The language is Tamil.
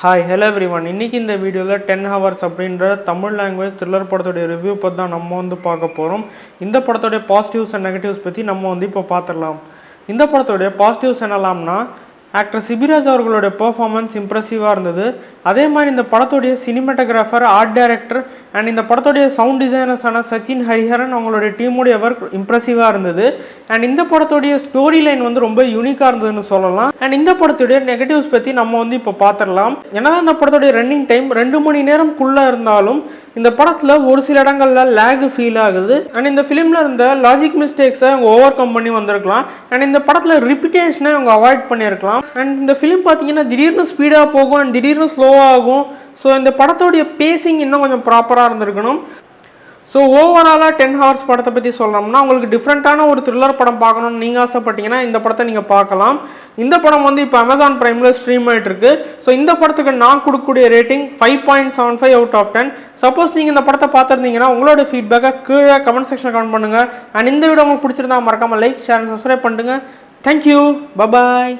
Hi hello everyone. இன்றைக்கி இந்த வீடியோவில் 10 ஹவர்ஸ் அப்படின்ற தமிழ் லாங்குவேஜ் த்ரில்லர் படத்துடைய ரிவ்யூ பற்றி தான் நம்ம பார்க்க போகிறோம். இந்த படத்துடைய பாசிட்டிவ்ஸ் அண்ட் நெகட்டிவ்ஸ் பற்றி நம்ம இப்போ பார்த்துடலாம். இந்த படத்துடைய பாசிட்டிவ்ஸ் என்னலாம்னா, ஆக்டர் சிபிராஜ் அவர்களுடைய பெர்ஃபார்மன்ஸ் இம்ப்ரெசிவாக இருந்தது. அதே மாதிரி இந்த படத்துடைய சினிமாட்டோகிராஃபர், ஆர்ட் டைரக்டர் அண்ட் இந்த படத்துடைய சவுண்ட் டிசைனர்ஸான சச்சின் ஹரிஹரன் அவங்களுடைய டீமுடைய ஒர்க் இம்ப்ரெசிவாக இருந்தது. அண்ட் இந்த படத்துடைய ஸ்டோரி லைன் ரொம்ப யூனிக்காக இருந்ததுன்னு சொல்லலாம். அண்ட் இந்த படத்துடைய நெகட்டிவ்ஸ் பற்றி நம்ம இப்போ பார்த்துடலாம். ஏன்னா இந்த படத்துடைய ரன்னிங் டைம் 2 மணி நேரம்குள்ளே இருந்தாலும் இந்த படத்தில் ஒரு சில இடங்களில் லேக் ஃபீல் ஆகுது. அண்ட் இந்த ஃபிலிமில் இருந்த லாஜிக் மிஸ்டேக்ஸை அவங்க ஓவர் கம் பண்ணி வந்திருக்கலாம். அண்ட் இந்த படத்தில் ரிப்பீட்டேஷனை அவங்க அவாய்ட் பண்ணியிருக்கலாம். அண்ட் இந்த ஃபிலிம் பார்த்தீங்கன்னா திடீர்னு ஸ்பீடாக போகும் அண்ட் திடீர்னு ஸ்லோவாக ஆகும். ஸோ இந்த படத்தோடைய பேசிங் இன்னும் கொஞ்சம் ப்ராப்பராக இருந்திருக்கணும். ஸோ ஓவராலாக 10 ஹவர்ஸ் படத்தை பற்றி சொல்லணும்னா, உங்களுக்கு டிஃப்ரெண்ட்டான ஒரு த்ரில்லர் படம் பார்க்கணும்னு நீங்கள் ஆசைப்பட்டீங்கன்னா இந்த படத்தை நீங்கள் பார்க்கலாம். இந்த படம் இப்போ அமேசான் பிரைமில் ஸ்ட்ரீம் ஆகிட்டு இருக்கு. ஸோ இந்த படத்துக்கு நான் கொடுக்கக்கூடிய ரேட்டிங் 5.75 அவுட் ஆஃப் 10. சப்போஸ் நீங்கள் இந்த படத்தை பார்த்துருந்தீங்கன்னா உங்களோட ஃபீட்பேக்கை கீழே கமெண்ட் செக்ஷனில் கமெண்ட் பண்ணுங்கள். அண்ட் இந்த வீடியோ உங்களுக்கு பிடிச்சிருந்தா மறக்காமல் லைக், ஷேர் அண்ட் சப்ஸ்கிரைப் பண்ணுங்கள். Thank you, bye bye.